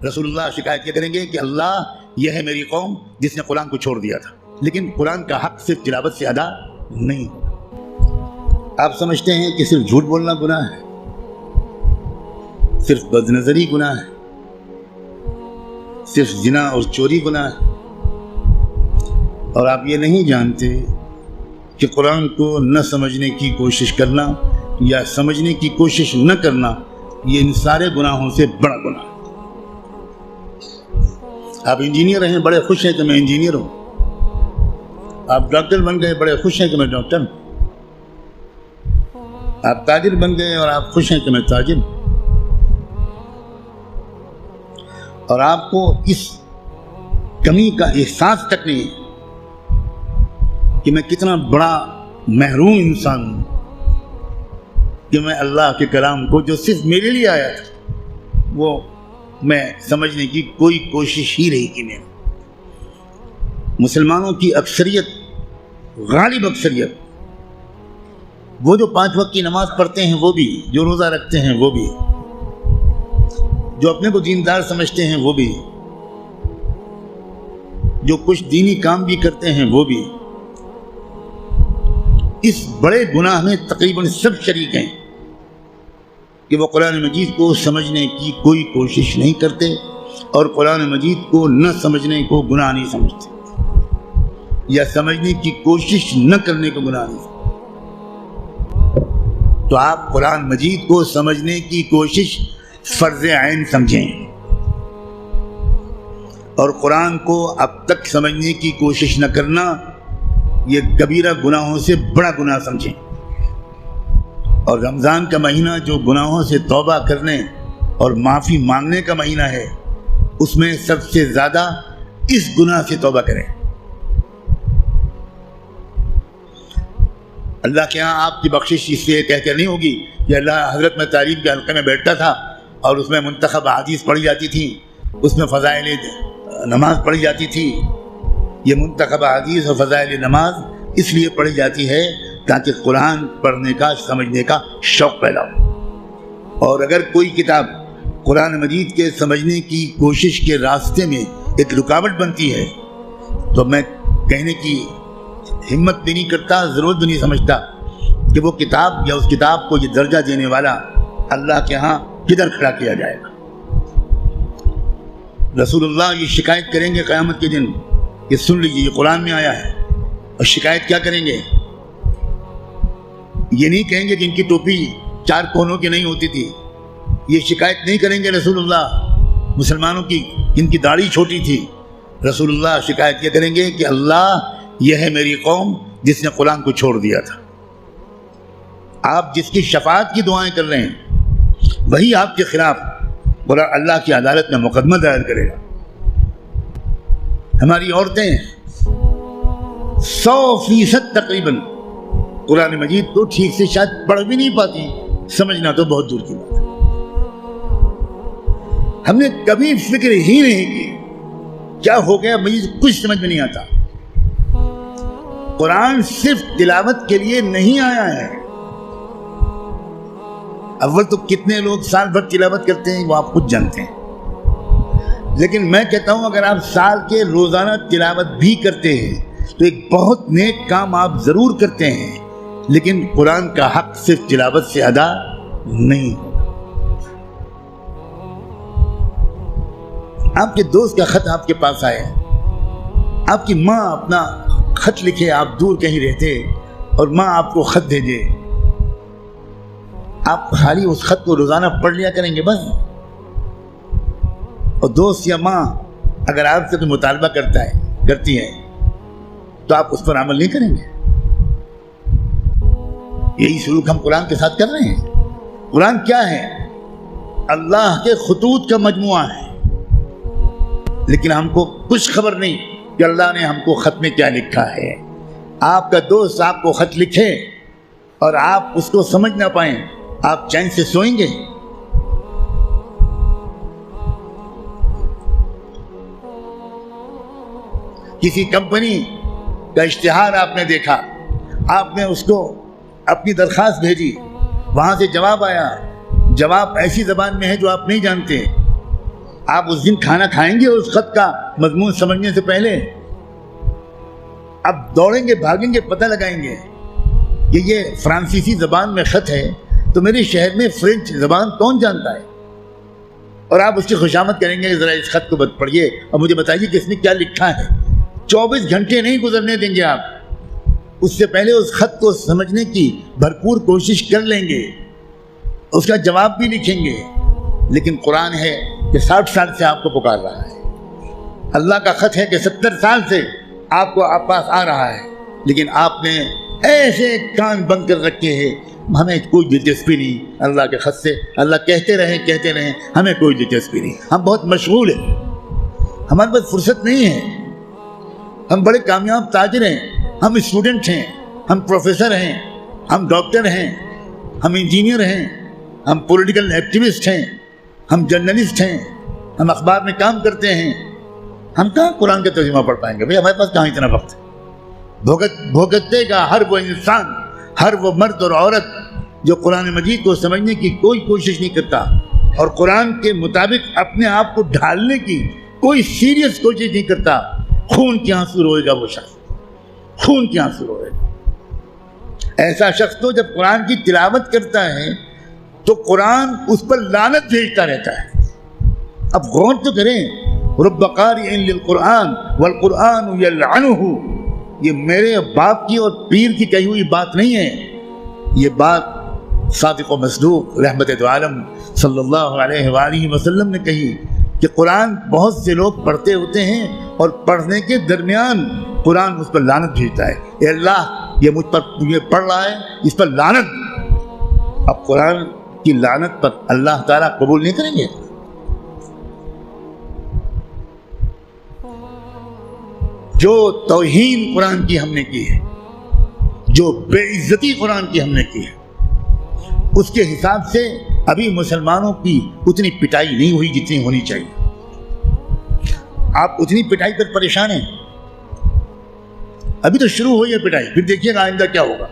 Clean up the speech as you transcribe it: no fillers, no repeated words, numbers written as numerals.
رسول اللہ شکایت کیا کریں گے کہ اللہ یہ ہے میری قوم جس نے قرآن کو چھوڑ دیا تھا، لیکن قرآن کا حق صرف تلاوت سے ادا نہیں ہو۔ آپ سمجھتے ہیں کہ صرف جھوٹ بولنا گناہ ہے، صرف بد نظری گناہ ہے، صرف زنا اور چوری گناہ ہے، اور آپ یہ نہیں جانتے کہ قرآن کو نہ سمجھنے کی کوشش کرنا یا سمجھنے کی کوشش نہ کرنا یہ ان سارے گناہوں سے بڑا گناہ ہے۔ آپ انجینئر ہیں، بڑے خوش ہیں کہ میں انجینئر ہوں، آپ ڈاکٹر بن گئے، بڑے خوش ہیں کہ میں ڈاکٹر ہوں، آپ تاجر بن گئے اور آپ خوش ہیں کہ میں تاجر ہوں، اور آپ کو اس کمی کا احساس تک نہیں ہے کہ میں کتنا بڑا محروم انسان ہوں کہ میں اللہ کے کلام کو جو صرف میرے لیے آیا تھا وہ میں سمجھنے کی کوئی کوشش ہی نہیں کی میں۔ مسلمانوں کی اکثریت، غالب اکثریت، وہ جو 5 وقت کی نماز پڑھتے ہیں وہ بھی، جو روزہ رکھتے ہیں وہ بھی، جو اپنے کو دیندار سمجھتے ہیں وہ بھی، جو کچھ دینی کام بھی کرتے ہیں وہ بھی، اس بڑے گناہ میں تقریباً سب شریک ہیں کہ وہ قرآن مجید کو سمجھنے کی کوئی کوشش نہیں کرتے اور قرآن مجید کو نہ سمجھنے کو گناہ نہیں سمجھتے، یا سمجھنے کی کوشش نہ کرنے کو گناہ نہیں سمجھتے۔ تو آپ قرآن مجید کو سمجھنے کی کوشش فرض عین سمجھیں، اور قرآن کو اب تک سمجھنے کی کوشش نہ کرنا یہ کبیرہ گناہوں سے بڑا گناہ سمجھیں۔ اور رمضان کا مہینہ جو گناہوں سے توبہ کرنے اور معافی مانگنے کا مہینہ ہے، اس میں سب سے زیادہ اس گناہ سے توبہ کریں۔ اللہ کے ہاں آپ کی بخشش اس لیے کہہ کر نہیں ہوگی کہ اللہ حضرت میں تعلیم کے حلقے میں بیٹھتا تھا اور اس میں منتخب احادیث پڑھی جاتی تھی، اس میں فضائل نماز پڑھی جاتی تھی۔ یہ منتخب احادیث اور فضائل نماز اس لیے پڑھی جاتی ہے تاکہ قرآن پڑھنے کا، سمجھنے کا شوق پیدا ہو۔ اور اگر کوئی کتاب قرآن مجید کے سمجھنے کی کوشش کے راستے میں ایک رکاوٹ بنتی ہے تو میں کہنے کی ہمت بھی نہیں کرتا، ضرورت بھی نہیں سمجھتا کہ وہ کتاب یا اس کتاب کو یہ درجہ دینے والا اللہ کے ہاں کدھر کھڑا کیا جائے گا۔ رسول اللہ یہ شکایت کریں گے قیامت کے دن کہ سن لیجیے یہ قرآن میں آیا ہے، اور شکایت کیا کریں گے؟ یہ نہیں کہیں گے کہ ان کی ٹوپی 4 کونوں کی نہیں ہوتی تھی، یہ شکایت نہیں کریں گے رسول اللہ مسلمانوں کی ان کی داڑھی چھوٹی تھی۔ رسول اللہ شکایت کیا کریں گے کہ اللہ یہ ہے میری قوم جس نے قرآن کو چھوڑ دیا تھا۔ آپ جس کی شفاعت کی دعائیں کر رہے ہیں وہی آپ کے خلاف اللہ کی عدالت میں مقدمہ دائر کرے گا۔ ہماری عورتیں 100% تقریباً قرآن مجید کو ٹھیک سے شاید پڑھ بھی نہیں پاتی، سمجھنا تو بہت دور کی بات ہے۔ ہم نے کبھی فکر ہی نہیں کی کیا ہو گیا، مجھے کچھ سمجھ میں نہیں آتا۔ قرآن صرف تلاوت کے لیے نہیں آیا ہے۔ اول تو کتنے لوگ سال بھر تلاوت کرتے ہیں وہ آپ خود جانتے ہیں، لیکن میں کہتا ہوں اگر آپ سال کے روزانہ تلاوت بھی کرتے ہیں تو ایک بہت نیک کام آپ ضرور کرتے ہیں، لیکن قرآن کا حق صرف تلاوت سے ادا نہیں ہوگا۔ آپ کے دوست کا خط آپ کے پاس آئے، آپ کی ماں اپنا خط لکھے، آپ دور کہیں رہتے اور ماں آپ کو خط بھیجے، آپ خالی اس خط کو روزانہ پڑھ لیا کریں گے بس؟ اور دوست یا ماں اگر آپ سے کوئی مطالبہ کرتی ہے تو آپ اس پر عمل نہیں کریں گے؟ یہی سلوک ہم قرآن کے ساتھ کر رہے ہیں۔ قرآن کیا ہے؟ اللہ کے خطوط کا مجموعہ ہے، لیکن ہم کو کچھ خبر نہیں کہ اللہ نے ہم کو خط میں کیا لکھا ہے۔ آپ کا دوست آپ کو خط لکھے اور آپ اس کو سمجھ نہ پائیں، آپ چین سے سوئیں گے؟ کسی کمپنی کا اشتہار آپ نے دیکھا، آپ نے اس کو اپنی درخواست بھیجی، وہاں سے جواب آیا، جواب ایسی زبان میں ہے جو آپ نہیں جانتے، آپ اس دن کھانا کھائیں گے اس خط کا مضمون سمجھنے سے پہلے؟ اب دوڑیں گے، بھاگیں گے، پتہ لگائیں گے یہ فرانسیسی زبان میں خط ہے تو میرے شہر میں فرینچ زبان کون جانتا ہے؟ اور آپ اس کی خوشامد کریں گے کہ ذرا اس خط کو پڑھیے اور مجھے بتائیے کہ اس نے کیا لکھا ہے۔ 24 گھنٹے نہیں گزرنے دیں گے آپ، اس سے پہلے اس خط کو سمجھنے کی بھرپور کوشش کر لیں گے، اس کا جواب بھی لکھیں گے۔ لیکن قرآن ہے کہ 60 سال سے آپ کو پکار رہا ہے، اللہ کا خط ہے کہ 70 سال سے آپ کو آپ پاس آ رہا ہے، لیکن آپ نے ایسے کان بند کر رکھے ہیں، ہمیں کوئی دلچسپی نہیں اللہ کے خط سے، اللہ کہتے رہیں ہمیں کوئی دلچسپی نہیں، ہم بہت مشغول ہیں، ہمارے پاس فرصت نہیں ہے، ہم بڑے کامیاب تاجر ہیں، ہم اسٹوڈنٹ ہیں، ہم پروفیسر ہیں، ہم ڈاکٹر ہیں، ہم انجینئر ہیں، ہم پولیٹیکل ایکٹیوسٹ ہیں، ہم جرنلسٹ ہیں، ہم اخبار میں کام کرتے ہیں، ہم کہاں قرآن کا ترجمہ پڑھ پائیں گے بھائی؟ ہمارے پاس کہاں اتنا وقت ہے؟ بھوگتے گا ہر وہ انسان، ہر وہ مرد اور عورت جو قرآن مجید کو سمجھنے کی کوئی کوشش نہیں کرتا اور قرآن کے مطابق اپنے آپ کو ڈھالنے کی کوئی سیریس کوشش نہیں کرتا، خون کے آنسو روئے گا وہ شخص، خون کے آنسو روئے گا۔ ایسا شخص تو جب قرآن کی تلاوت کرتا ہے تو قرآن اس پر لعنت بھیجتا رہتا ہے۔ اب غور تو کریں، رب قارئ للقرآن والقرآن یلعنہ، یہ میرے باپ کی اور پیر کی کہی ہوئی بات نہیں ہے، یہ بات صادق و مصدوق رحمت دو عالم صلی اللہ علیہ وآلہ وسلم نے کہی کہ قرآن بہت سے لوگ پڑھتے ہوتے ہیں اور پڑھنے کے درمیان قرآن اس پر لعنت بھیجتا ہے، اے اللہ یہ مجھ پر یہ پڑھ رہا ہے، اس پر لعنت۔ اب قرآن کی لعنت پر اللہ تعالیٰ قبول نہیں کریں گے؟ جو توہین قرآن کی ہم نے کی ہے، جو بے عزتی قرآن کی ہم نے کی ہے، اس کے حساب سے ابھی مسلمانوں کی اتنی پٹائی نہیں ہوئی جتنی ہونی چاہیے۔ آپ اتنی پٹائی پر پریشان ہیں، ابھی تو شروع ہوئی ہے پٹائی، پھر دیکھیے گا آئندہ کیا ہوگا۔